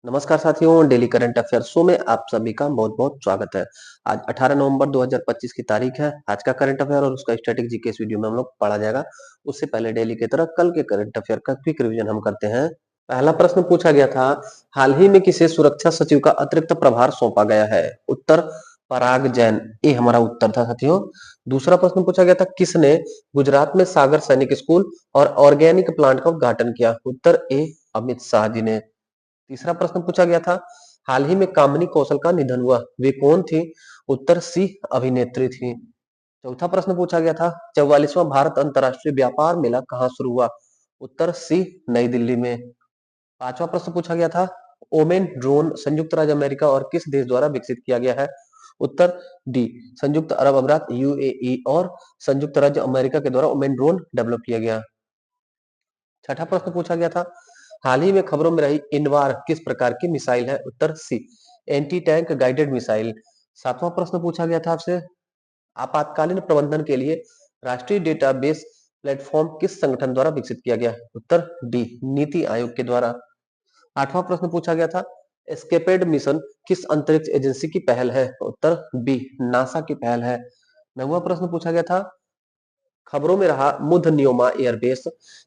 नमस्कार साथियों, daily current affair show में आप सभी का बहुत-बहुत स्वागत है। आज 18 नवंबर 2025 की तारीख है। आज का करंट अफेयर और उसका स्टैटिक जीके इस वीडियो में हम लोग पढ़ा जाएगा। उससे पहले डेली की तरह कल के करंट अफेयर का क्विक रिवीजन हम करते हैं। पहला प्रश्न पूछा गया था, हाल ही में किसे सुरक्षा सचिव का अतिरिक्त प्रभार सौंपा गया है? उत्तर पराग जैन, ये हमारा उत्तर था साथियों। दूसरा प्रश्न पूछा गया था, किसने गुजरात में सागर सैनिक स्कूल और ऑर्गेनिक प्लांट का उद्घाटन किया? उत्तर ए अमित शाह जी ने। तीसरा प्रश्न पूछा गया था, हाल ही में कामिनी कौशल का निधन हुआ, वे कौन थी? उत्तर सी अभिनेत्री थी। चौथा प्रश्न पूछा गया था, 44वां भारत अंतर्राष्ट्रीय व्यापार मेला कहाँ शुरू हुआ? उत्तर सी नई दिल्ली में। पांचवा प्रश्न पूछा गया था, ओमेन ड्रोन संयुक्त राज्य अमेरिका और किस देश द्वारा विकसित किया गया है? उत्तर डी संयुक्त अरब अमीरात यूएई और संयुक्त राज्य अमेरिका के द्वारा ओमेन ड्रोन डेवलप किया गया। छठा प्रश्न पूछा गया था, हाल ही में खबरों में रही इनवार किस प्रकार की मिसाइल है? उत्तर सी एंटी टैंक गाइडेड मिसाइल। सातवां प्रश्न पूछा गया था आपसे, आपातकालीन प्रबंधन के लिए राष्ट्रीय डेटाबेस प्लेटफॉर्म किस संगठन द्वारा विकसित किया गया? उत्तर डी नीति आयोग के द्वारा। आठवां प्रश्न पूछा गया था, एस्केपेड मिशन किस अंतरिक्ष एजेंसी की पहल है? उत्तर बी नासा की पहल है। नौवां प्रश्न पूछा गया था, खबरों में रहा मुधन्योमा एयरबेस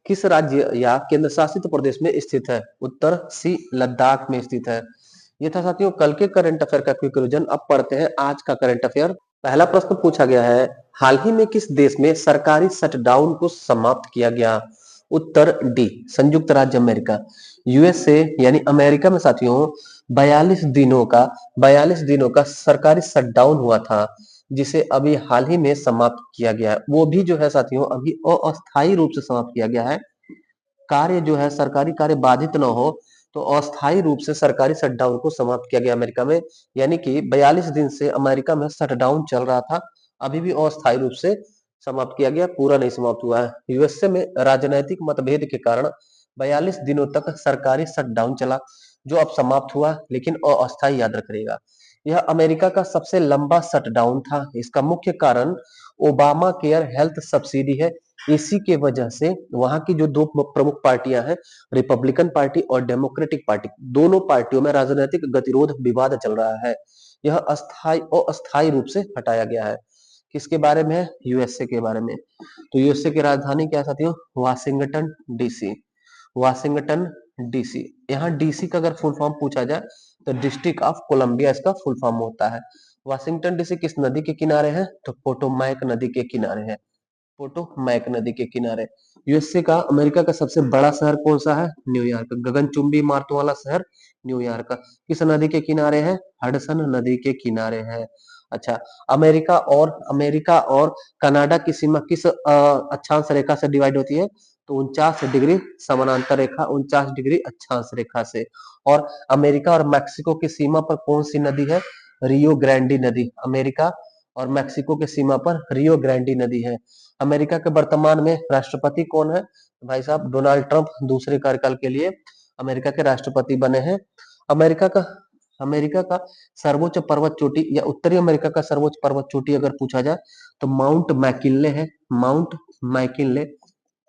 किस राज्य या केंद्र शासित प्रदेश में स्थित है? उत्तर सी लद्दाख में स्थित है। ये था साथियों कल के करंट अफेयर का क्विक रिवीजन। अब पढ़ते हैं आज का करंट अफेयर। पहला प्रश्न पूछा गया है, हाल ही में किस देश में सरकारी शटडाउन को समाप्त किया गया? उत्तर डी संयुक्त राज्य अमेरिका यूएसए यानी अमेरिका में साथियों 42 दिनों का सरकारी शटडाउन हुआ था, जिसे अभी हाल ही में समाप्त किया गया है। वो भी जो है साथियों अभी अस्थायी रूप से समाप्त किया गया है। कार्य जो है सरकारी कार्य बाधित न हो तो अस्थायी रूप से सरकारी शटडाउन को समाप्त किया गया अमेरिका में। यानी कि 42 दिन से अमेरिका में शटडाउन चल रहा था, अभी भी अस्थायी रूप से समाप्त किया गया, पूरा नहीं समाप्त हुआ है। यूएसए में राजनैतिक मतभेद के कारण 42 दिनों तक सरकारी शटडाउन चला, जो अब समाप्त हुआ लेकिन अस्थायी, याद रखिएगा। यह अमेरिका का सबसे लंबा शटडाउन था। इसका मुख्य कारण ओबामा केयर हेल्थ सब्सिडी है। इसी के वजह से वहां की जो दो प्रमुख पार्टियां हैं, रिपब्लिकन पार्टी और डेमोक्रेटिक पार्टी, दोनों पार्टियों में राजनीतिक गतिरोध विवाद चल रहा है। यह अस्थायी रूप से हटाया गया है। किसके बारे में है? यूएसए के बारे में। तो यूएसए की राजधानी क्या साथियों? Washington DC. Washington DC. यहाँ डीसी का अगर फुल फॉर्म पूछा जाए तो डिस्ट्रिक्ट ऑफ कोलंबिया इसका फुल फॉर्म होता है। वाशिंगटन डीसी किस नदी के किनारे है? तो पोटोमैक नदी के किनारे है। पोटोमैक नदी के किनारे। यूएसए का अमेरिका का सबसे बड़ा शहर कौन सा है? न्यूयॉर्क। गगनचुंबी इमारतों वाला शहर न्यूयॉर्क। किस नदी के किनारे है? हडसन नदी के किनारे है। अच्छा, अमेरिका और कनाडा की सीमा किस अक्षांश रेखा से डिवाइड होती है? तो 49 डिग्री समानांतर रेखा, 49 डिग्री अक्षांश रेखा से। और अमेरिका और मैक्सिको की सीमा पर कौन सी नदी है? रियो ग्रांडी नदी। अमेरिका और मैक्सिको के सीमा पर रियो ग्रांडी नदी है। अमेरिका के वर्तमान में राष्ट्रपति कौन है? भाई साहब डोनाल्ड ट्रंप दूसरे कार्यकाल के लिए अमेरिका के राष्ट्रपति बने हैं। अमेरिका का अमेरिका का सर्वोच्च पर्वत चोटी या उत्तरी अमेरिका का सर्वोच्च पर्वत चोटी अगर पूछा जाए तो माउंट मैकिनले है। माउंट मैकिनले,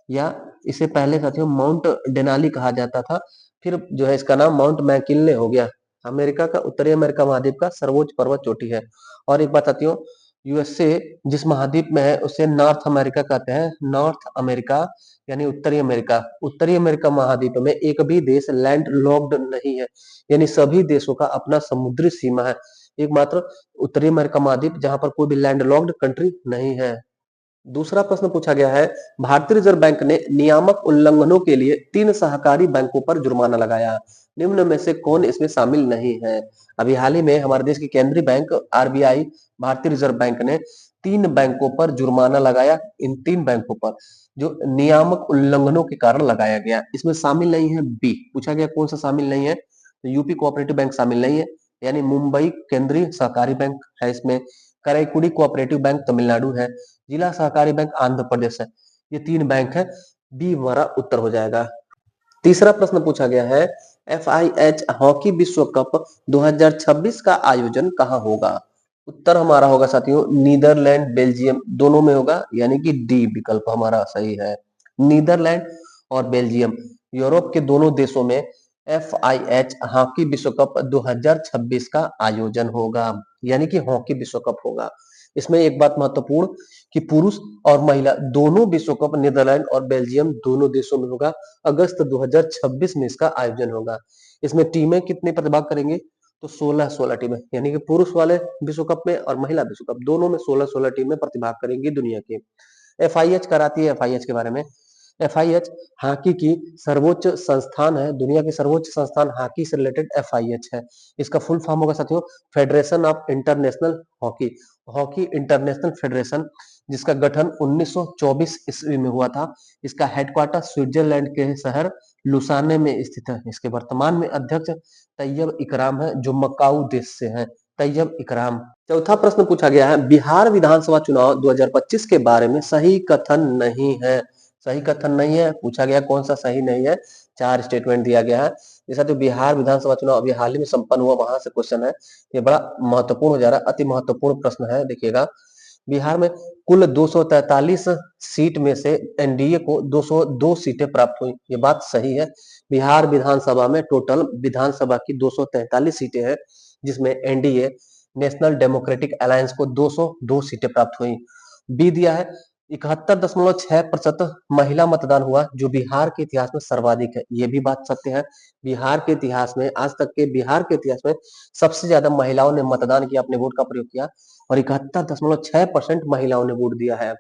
या इसे पहले साथियों माउंट डेनाली कहा जाता था, फिर जो है इसका नाम माउंट मैकिनले हो गया। अमेरिका का उत्तरी अमेरिका महाद्वीप का सर्वोच्च पर्वत चोटी है। और एक बात साथियों, यूएसए जिस महाद्वीप में है उसे नॉर्थ अमेरिका कहते हैं। नॉर्थ अमेरिका यानी उत्तरी अमेरिका। उत्तरी अमेरिका महाद्वीप में एक भी देश लैंड लॉक्ड नहीं है, यानी सभी देशों का अपना समुद्री सीमा है। एकमात्र उत्तरी अमेरिका महाद्वीप जहां पर कोई भी लैंड लॉक्ड कंट्री नहीं है। दूसरा प्रश्न पूछा गया है, भारतीय रिजर्व बैंक ने नियामक उल्लंघनों के लिए 3 सहकारी बैंकों पर जुर्माना लगाया, निम्न में से कौन इसमें शामिल नहीं है? अभी हाल ही में हमारे देश की केंद्रीय बैंक आरबीआई, भारतीय रिजर्व बैंक ने 3 बैंकों पर जुर्माना लगाया। इन 3 बैंकों पर जो नियामक उल्लंघनों के कारण लगाया गया, इसमें शामिल नहीं है बी। पूछा गया कौन सा शामिल नहीं है, तो यूपी कोऑपरेटिव बैंक शामिल नहीं है, यानी मुंबई केंद्रीय सहकारी बैंक है इसमें। कराईकुड़ी कोऑपरेटिव बैंक तमिलनाडु है। जिला सहकारी बैंक आंध्र प्रदेश है। ये 3 बैंक है, बी हमारा उत्तर हो जाएगा। तीसरा प्रश्न पूछा गया है, एफआईएच हॉकी विश्व कप 2026 का आयोजन कहाँ होगा? उत्तर हमारा होगा साथियों नीदरलैंड बेल्जियम, दोनों में होगा, यानी कि डी विकल्प हमारा सही है। नीदरलैंड और बेल्जियम यूरोप के दोनों देशों में FIH हॉकी विश्व कप 2026 का आयोजन होगा, यानी कि हॉकी विश्व कप होगा। इसमें एक बात महत्वपूर्ण कि पुरुष और महिला दोनों विश्व कप नीदरलैंड और बेल्जियम दोनों देशों में होगा। अगस्त 2026 में इसका आयोजन होगा। इसमें टीमें कितने प्रतिभाग करेंगे? तो 16-16 टीमें, यानी कि पुरुष वाले विश्व कप में और महिला विश्व कप दोनों में 16-16 टीमें प्रतिभाग करेंगी दुनिया की। FIH कराती है FIH के बारे में। FIH हॉकी की सर्वोच्च संस्थान है, दुनिया की सर्वोच्च संस्थान हॉकी से रिलेटेड FIH है। इसका फुल फॉर्म होगा साथियों federation of international hockey, hockey international federation, जिसका गठन 1924 ईस्वी में हुआ था। इसका हेडक्वार्टर स्विट्जरलैंड के शहर लुसाने में स्थित है। इसके वर्तमान में अध्यक्ष तैयब इकराम है, जो मकाऊ देश से है। तैयब इकराम। चौथा प्रश्न पूछा गया है, बिहार विधानसभा चुनाव 2025 के बारे में सही कथन नहीं है। सही कथन नहीं है, पूछा गया कौन सा सही नहीं है। 4 स्टेटमेंट दिया गया है। जैसा तो बिहार विधानसभा चुनाव अभी हाल ही में संपन्न हुआ, वहां से क्वेश्चन है। ये बड़ा महत्वपूर्ण हो जा रहा है, अति महत्वपूर्ण प्रश्न है। देखिएगा, बिहार में कुल 243 सीट में से एनडीए को 202 सीटें प्राप्त हुई। ये बात सही है। बिहार विधानसभा में टोटल विधानसभा की 243 सीटें हैं, जिसमें एनडीए नेशनल डेमोक्रेटिक अलायंस को 202 सीटें प्राप्त हुई। बी दिया है 71.6% महिला मतदान हुआ, जो बिहार के इतिहास में सर्वाधिक है। ये भी बात सत्य है। बिहार के इतिहास में, आज तक के बिहार के इतिहास में सबसे ज्यादा महिलाओं ने मतदान किया, अपने वोट का प्रयोग किया, और 71.6% महिलाओं ने वोट दिया है।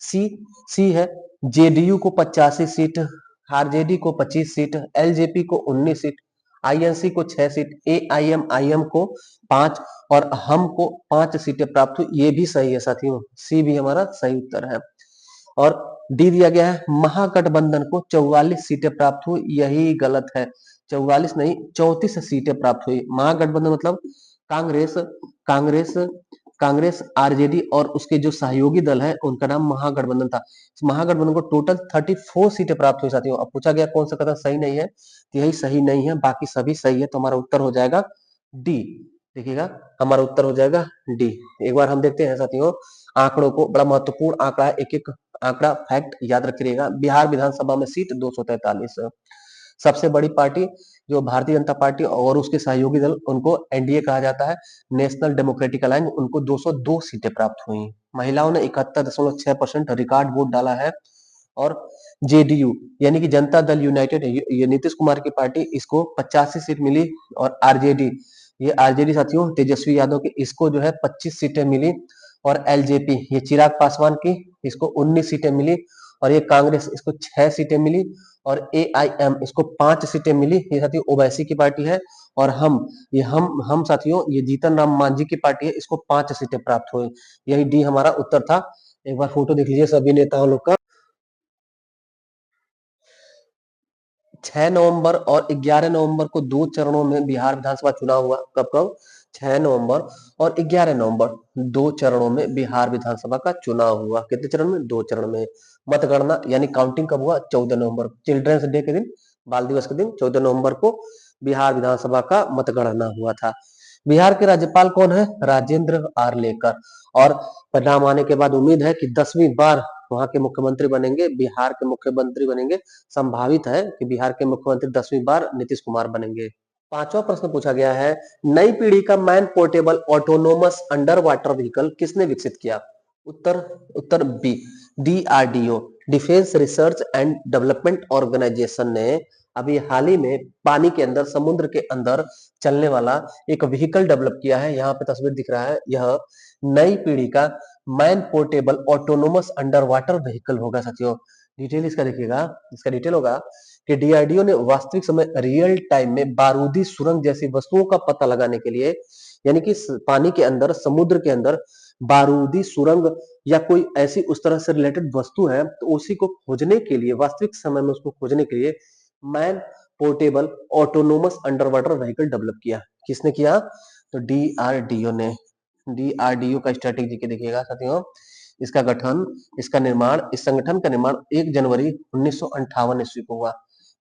सी सी है जेडीयू को 85 सीट, आरजेडी को 25 सीट, एलजेपी को 19 सीट, आईएनसी को 6 सीट, एआईएमआईएम को 5 और हम को 5 सीटें प्राप्त हुई। ये भी सही है साथियों, सी भी हमारा सही उत्तर है। और डी दिया गया है महागठबंधन को 44 सीटें प्राप्त हुई। यही गलत है, 44 नहीं 34 सीटें प्राप्त हुई। महागठबंधन मतलब कांग्रेस कांग्रेस कांग्रेस आरजेडी और उसके जो सहयोगी दल है उनका नाम महागठबंधन था। इस महागठबंधन को टोटल 34 सीटें प्राप्त हुई साथियों। अब पूछा गया कौन सा कथन सही नहीं है, तो यही सही नहीं है, बाकी सभी सही है। तो हमारा उत्तर हो जाएगा डी। देखिएगा, हमारा उत्तर हो जाएगा डी। एक बार हम देखते हैं साथियों आंकड़ों को, बड़ा महत्वपूर्ण आंकड़ा है, एक एक आंकड़ा फैक्ट याद रखिएगा। बिहार विधानसभा में सीट 243। सबसे बड़ी पार्टी जो भारतीय जनता पार्टी और उसके सहयोगी दल, उनको एनडीए कहा जाता है, नेशनल डेमोक्रेटिक अलायंस, उनको 202 सीटें प्राप्त हुई। महिलाओं ने 71.6% रिकॉर्ड वोट डाला है। और जेडीयू यानी कि जनता दल यूनाइटेड, ये नीतीश कुमार की पार्टी, इसको 85 सीट मिली। और आरजेडी, ये आरजेडी साथियों तेजस्वी यादव की, इसको जो है 25 सीटें मिली। और एलजेपी, ये चिराग पासवान की, इसको 19 सीटें मिली। और ये कांग्रेस, इसको 6 सीटें मिली। और एआईएम, इसको 5 सीटें मिली। ये साथियों ओवैसी की पार्टी है। और हम साथियों, ये जीतन राम मांझी की पार्टी है, इसको 5 सीटें प्राप्त हुई। यही डी हमारा उत्तर था। एक बार फोटो देख लीजिए सभी नेताओं लोग का। 6 नवंबर और 11 नवंबर को 2 चरणों में बिहार विधानसभा चुनाव हुआ। कब कब? 6 नवंबर और 11 नवंबर, 2 चरणों में बिहार विधानसभा का चुनाव हुआ। कितने चरण में? 2 चरण में। मतगणना यानी काउंटिंग कब हुआ? 14 नवंबर, चिल्ड्रंस डे के दिन, बाल दिवस के दिन 14 नवंबर को बिहार विधानसभा का मतगणना हुआ था। बिहार के राज्यपाल कौन है? राजेंद्र आर्लेकर। और परिणाम आने के बाद उम्मीद है कि 10वीं बार वहां के मुख्यमंत्री बनेंगे, बिहार के मुख्यमंत्री बनेंगे। संभावित है कि बिहार के मुख्यमंत्री 10वीं बार नीतीश कुमार बनेंगे। पांचवा प्रश्न पूछा गया है, नई पीढ़ी का man portable autonomous under water vehicle किसने विकसित किया? उत्तर उत्तर B, DRDO, defence research and development organisation ने अभी हाल ही में पानी के अंदर, समुद्र के अंदर चलने वाला एक व्हीकल डेवलप किया है। यहाँ पे तस्वीर दिख रहा है, यह नई पीढ़ी का man portable autonomous under water vehicle होगा साथियों। डिटेल इसका देखिएगा, इसका डिटेल होगा कि डीआरडीओ ने वास्तविक समय रियल टाइम में बारूदी सुरंग जैसी वस्तुओं का पता लगाने के लिए, यानी कि पानी के अंदर, समुद्र के अंदर बारूदी सुरंग या कोई ऐसी उस तरह से रिलेटेड वस्तु है, तो उसी को खोजने के लिए, वास्तविक समय में उसको खोजने के लिए man portable autonomous under water vehicle develop किया। किसने किया? तो डीआरडीओ ने। डीआरडीओ का स्ट्रेटेजी के देखिएगा साथियों, इसका गठन, इसका निर्माण, इस संगठन का निर्माण 1 जनवरी 1958 ईस्वी को हुआ।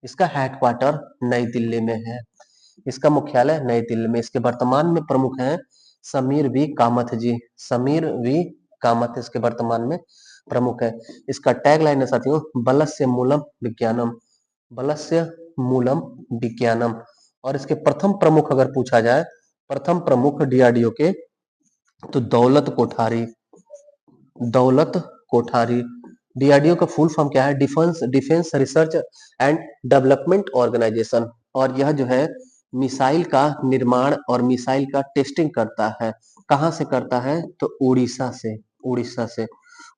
इसका हेडक्वार्टर नई दिल्ली में है। इसका मुख्यालय नई दिल्ली में। इसके वर्तमान में प्रमुख हैं समीर वी कामथ जी। समीर वी कामथ इसके वर्तमान में प्रमुख है। इसका टैग लाइन है साथियों, बलस्य मूलम विज्ञानम। बलस्य मूलम विज्ञानम। और इसके प्रथम प्रमुख अगर पूछा जाए, प्रथम प्रमुख डीआरडीओ के, तो दौलत कोठारी। दौलत कोठारी। डीआरडीओ का फुल फॉर्म क्या है? Defence defence research and development organisation. और यह जो है मिसाइल का निर्माण और मिसाइल का टेस्टिंग करता है। कहाँ से करता है? तो उड़ीसा से। उड़ीसा से।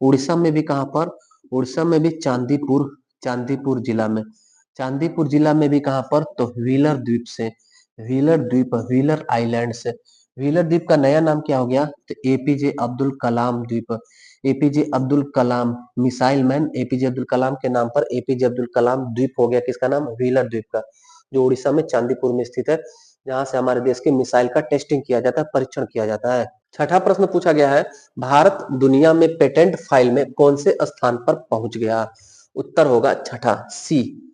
उड़ीसा में भी कहाँ पर? उड़ीसा में भी चांदीपुर, चांदीपुर जिला में। चांदीपुर जिला में भी कहाँ पर? तो व्हीलर द्वीप से। व्हीलर द्वीप, व्हीलर आइलैंड से। व्हीलर द्वीप का नया नाम क्या हो गया? तो एपीजे अब्दुल कलाम द्वीप। APJ Abdul Kalam, missile man APJ Abdul Kalam के नाम पर एपीजे अब्दुल कलाम द्वीप हो गया। किसका नाम? व्हीलर द्वीप का, जो उड़ीसा में चांदीपुर में स्थित है, जहां से हमारे देश की मिसाइल का टेस्टिंग किया जाता है, परीक्षण किया जाता है। छठा प्रश्न पूछा गया है, भारत दुनिया में पेटेंट फाइल में कौन से स्थान पर पहुंच गया? उत्तर होगा छठा, सी।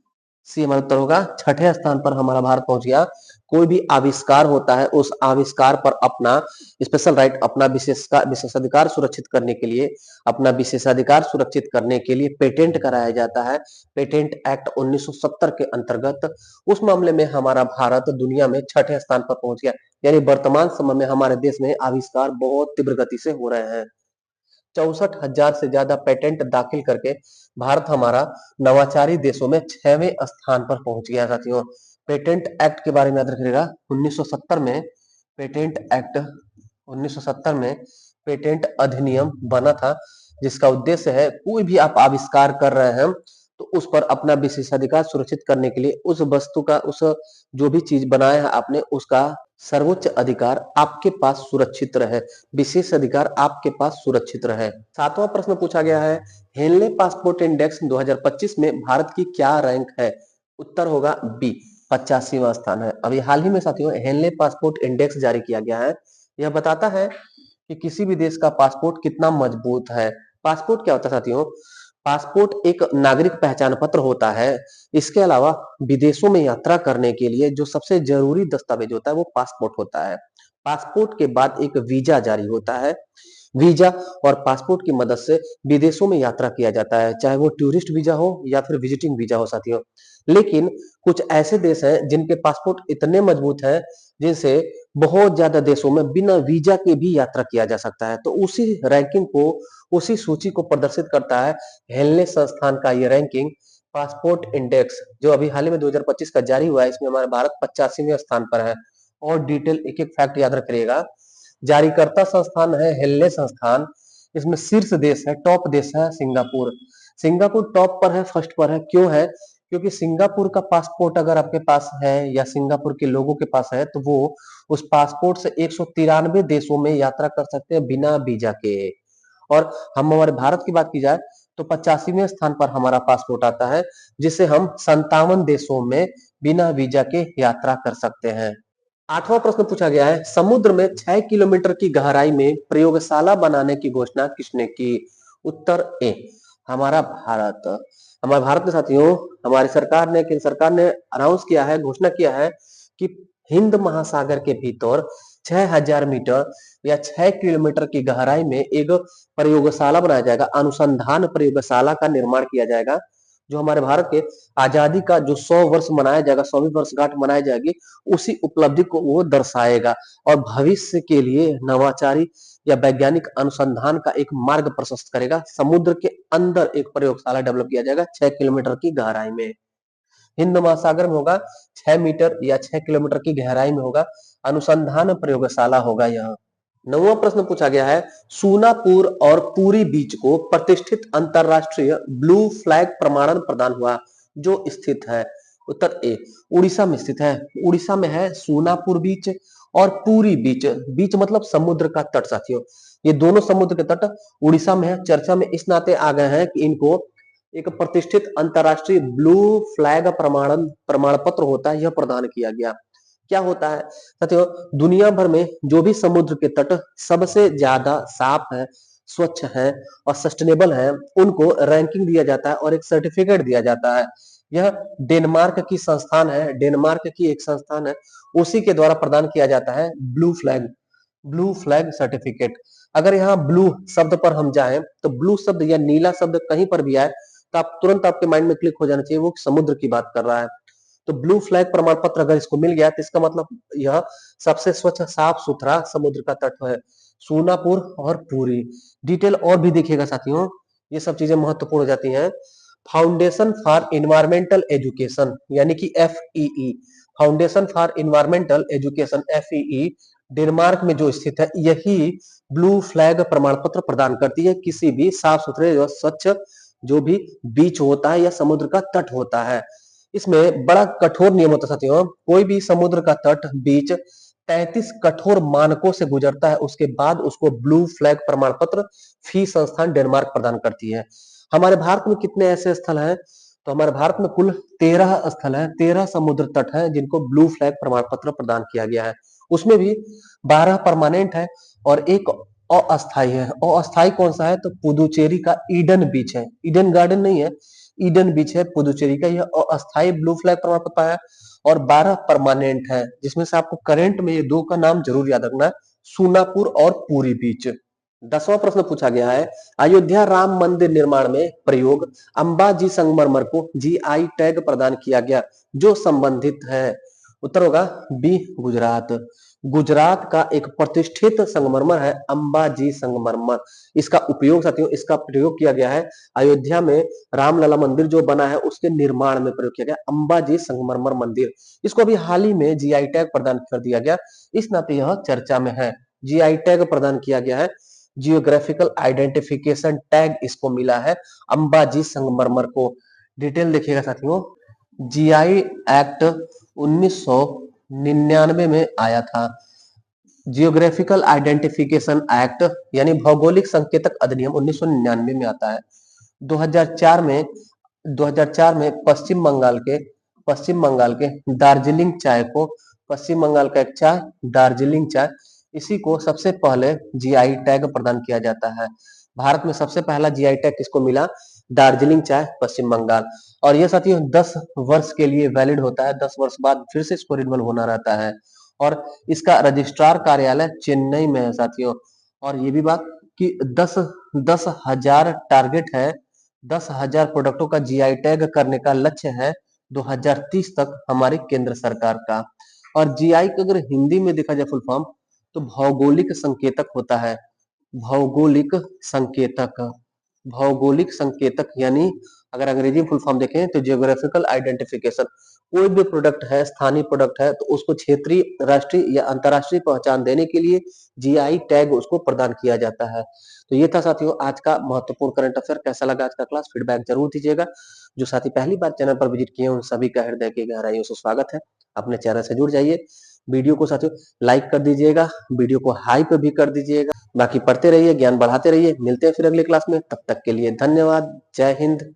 सी हमारा उत्तर होगा। छठे स्थान पर हमारा भारत पहुंच गया। कोई भी आविष्कार होता है, उस आविष्कार पर अपना स्पेशल राइट, अपना विशेषाधिकार सुरक्षित करने के लिए, अपना विशेषाधिकार सुरक्षित करने के लिए पेटेंट कराया जाता है। पेटेंट एक्ट 1970 के अंतर्गत उस मामले में हमारा भारत दुनिया में छठे स्थान पर पहुंच गया। यानी वर्तमान समय में हमारे देश में आविष्कार बहुत तीव्र गति से हो रहे हैं। 64,000 से ज्यादा पेटेंट दाखिल करके भारत हमारा नवाचारी देशों में 6वें स्थान पर पहुंच गया। साथियों, पेटेंट एक्ट के बारे में याद रखिएगा। 1970 में पेटेंट एक्ट, 1970 में पेटेंट अधिनियम बना था, जिसका उद्देश्य है कोई भी आप आविष्कार कर रहे हैं तो उस पर अपना विशेषाधिकार सुरक्षित करने के लिए उस वस्तु का, उस जो भी चीज बनाया है आपने, उसका सर्वोच्च अधिकार आपके पास सुरक्षित रहे, विशेष अधिकार आपके पास सुरक्षित रहे। सातवां प्रश्न पूछा गया है, हेनले पासपोर्ट इंडेक्स 2025 में भारत की क्या रैंक है? उत्तर होगा बी, 85वां स्थान है। अभी हाल ही में साथियों हेनले पासपोर्ट इंडेक्स जारी किया गया है। यह बताता है कि किसी भी देश का पासपोर्ट कितना मजबूत है। पासपोर्ट क्या होता है साथियों? पासपोर्ट एक नागरिक पहचान पत्र होता है। इसके अलावा विदेशों में यात्रा करने के लिए जो सबसे जरूरी दस्तावेज होता है वो पासपोर्ट होता है। पासपोर्ट के बाद एक वीजा जारी होता है। वीजा और पासपोर्ट की मदद से विदेशों में यात्रा किया जाता है, चाहे वो टूरिस्ट वीजा हो या फिर विजिटिंग वीजा हो साथियों। लेकिन कुछ ऐसे देश हैं जिनके पासपोर्ट इतने मजबूत हैं, जिनसे बहुत ज्यादा देशों में बिना वीजा के भी यात्रा किया जा सकता है। तो उसी रैंकिंग को, उसी सूची को प्रदर्शित करता है हेनले संस्थान का ये रैंकिंग, पासपोर्ट इंडेक्स, जो अभी हाल ही में 2025 का जारी हुआ है। इसमें हमारा भारत 85वें स्थान पर है। और डिटेल एक एक फैक्ट याद रखिएगा। जारीकर्ता संस्थान है हेनले संस्थान। इसमें शीर्ष देश है, टॉप देश है सिंगापुर। सिंगापुर टॉप पर है, फर्स्ट पर है। क्यों है? क्योंकि सिंगापुर का पासपोर्ट अगर आपके पास है या सिंगापुर के लोगों के पास है, तो वो उस पासपोर्ट से 193 देशों में यात्रा कर सकते हैं बिना वीजा के। और हम हमारे भारत की बात की जाए तो 85वें स्थान पर हमारा पासपोर्ट आता है, जिससे हम 57 देशों में बिना वीजा के यात्रा कर सकते हैं। आठवां प्रश्न पूछा गया है, समुद्र में 6 किलोमीटर की गहराई में प्रयोगशाला बनाने की घोषणा किसने की? उत्तर ए, हमारा भारत। हमारे भारत में साथियों हमारी सरकार ने, केंद्र सरकार ने अनाउंस किया है, घोषणा किया है कि हिंद महासागर के भीतर 6000 मीटर या 6 किलोमीटर की गहराई में एक प्रयोगशाला बनाया जाएगा, अनुसंधान प्रयोगशाला का निर्माण किया जाएगा, जो हमारे भारत के आजादी का जो 100 वर्ष मनाया जाएगा, 100वीं वर्षगांठ मनाई जाएगी, उसी उपलब्धि को वो दर्शाएगा और भविष्य के लिए नवाचारी या वैज्ञानिक अनुसंधान का एक मार्ग प्रशस्त करेगा। समुद्र के अंदर एक प्रयोगशाला डेवलप किया जाएगा 6 किलोमीटर की गहराई में, हिंद महासागर में होगा, 6 मीटर या 6 किलोमीटर की गहराई में होगा, अनुसंधान प्रयोगशाला होगा यह। नौवां प्रश्न पूछा गया है, सूनापुर और पुरी बीच को प्रतिष्ठित अंतरराष्ट्रीय ब्लू फ्लैग प्रमाणन प्रदान हुआ, जो स्थित है? उत्तर ए, उड़ीसा में स्थित है। उड़ीसा में है सूनापुर बीच और पुरी बीच। बीच मतलब समुद्र का तट साथियों। ये दोनों समुद्र के तट उड़ीसा में है। चर्चा में इस नाते आ गए हैं कि इनको एक प्रतिष्ठित अंतरराष्ट्रीय ब्लू फ्लैग प्रमाण पत्र होता है, यह प्रदान किया गया। क्या होता है साथियों? दुनिया भर में जो भी समुद्र के तट सबसे ज्यादा साफ है, स्वच्छ है और सस्टेनेबल है, उनको रैंकिंग दिया जाता है और एक सर्टिफिकेट दिया जाता है। यह डेनमार्क की संस्थान है, डेनमार्क की एक संस्थान है, उसी के द्वारा प्रदान किया जाता है blue flag, blue flag certificate. अगर यहाँ ब्लू शब्द पर हम जाएं तो ब्लू शब्द या नीला शब्द कहीं पर भी आए तो आप तुरंत, आपके माइंड में क्लिक हो जाना चाहिए वो समुद्र की बात कर रहा है। तो ब्लू फ्लैग प्रमाण पत्र अगर इसको मिल गया तो इसका मतलब यह सबसे स्वच्छ साफ सुथरा समुद्र का तट है, सूनापुर और पुरी। डिटेल और भी देखिएगा साथियों, ये सब चीजें महत्वपूर्ण हो जाती हैं। फाउंडेशन फॉर इन्वायरमेंटल एजुकेशन यानी कि FEE, foundation for environmental education FEE Denmark में जो स्थित है, यही ब्लू फ्लैग प्रमाण पत्र प्रदान करती है किसी भी साफ सुथरे और स्वच्छ जो भी बीच होता है या समुद्र का तट होता है। इसमें बड़ा कठोर नियम होता है साथियों, कोई भी समुद्र का तट बीच 33 कठोर मानकों से गुजरता है, उसके बाद उसको ब्लू फ्लैग प्रमाण पत्र फी संस्थान डेनमार्क प्रदान करती है। हमारे भारत में कितने ऐसे स्थल हैं? तो हमारे भारत में कुल 13 स्थल है, 13 समुद्र तट है जिनको ब्लू फ्लैग प्रमाण पत्र प्रदान किया गया है। उसमें भी 12 परमानेंट है और एक अस्थाई है। अस्थाई कौन सा है? तो पुदुचेरी का ईडन बीच है, ईडन गार्डन नहीं है, ईडन बीच है पुदुचेरी का, यह अस्थाई ब्लू फ्लैग प्रमाण पत्र है। और 12 परमानेंट है, जिसमें से आपको करंट में ये दो का नाम जरूर याद रखना है, सूनापुर और पुरी बीच। 10वां प्रश्न पूछा गया है, अयोध्या राम मंदिर निर्माण में प्रयोग अंबाजी संगमरमर को GI टैग प्रदान किया गया, जो संबंधित है। उत्तर होगा बी गुजरात। गुजरात का एक प्रतिष्ठित संगमरमर है अंबाजी संगमरमर। इसका उपयोग साथियों, इसका प्रयोग किया गया है अयोध्या में रामलला मंदिर जो बना है उसके निर्माण में प्रयोग किया गया अंबाजी संगमरमर मंदिर। इसको अभी हाल ही में GI टैग प्रदान कर दिया गया, इस नाते यह चर्चा में है। GI टैग प्रदान किया गया है, जियोग्राफिकल आइडेंटिफिकेशन टैग इसको मिला है अंबाजी संगमरमर को। डिटेल देखिएगा साथियों, GI एक्ट 1999 में आया था। जियोग्राफिकल आइडेंटिफिकेशन एक्ट यानी भौगोलिक संकेतक अधिनियम 1999 में आता है। 2004 में पश्चिम बंगाल के दार्जिलिंग चाय को, पश्चिम बंगाल का एक चाय दार्जिलिंग चाय, इसी को सबसे पहले GI टैग प्रदान किया जाता है। भारत में सबसे पहला GI टैग किसको मिला? दार्जिलिंग चाय पश्चिम बंगाल। और यह साथियों 10 वर्ष के लिए वैलिड होता है, 10 वर्ष बाद फिर से इसको रिन्यूअल होना रहता है। और इसका रजिस्ट्रार कार्यालय चेन्नई में है साथियों। और ये भी बात कि 10,000 टारगेट है, 10,000 प्रोडक्टों का GI टैग करने का लक्ष्य है 2030 तक हमारी केंद्र सरकार का। और GI का अगर हिंदी में देखा जाए फुल फॉर्म, तो भौगोलिक संकेतक होता है। भौगोलिक संकेतक, भौगोलिक संकेतक यानी अगर अंग्रेजी फुल फॉर्म देखें तो जियोग्राफिकल आइडेंटिफिकेशन। कोई भी प्रोडक्ट है, स्थानीय प्रोडक्ट है, तो उसको क्षेत्रीय, राष्ट्रीय या अंतरराष्ट्रीय पहचान देने के लिए GI टैग उसको प्रदान किया जाता है। तो ये था साथियों आज का महत्वपूर्ण करंट अफेयर। कैसा लगा आज का क्लास? फीडबैक जरूर दीजिएगा। जो साथी पहली बार चैनल पर विजिट किए उन सभी का हृदय की गहराइयों से स्वागत है। अपने चैनल से जुड़ जाइए। वीडियो को साथियों लाइक कर दीजिएगा, वीडियो को हाइप भी कर दीजिएगा। बाकी पढ़ते रहिए, ज्ञान बढ़ाते रहिए। मिलते हैं फिर अगली क्लास में, तब तक के लिए धन्यवाद। जय हिंद।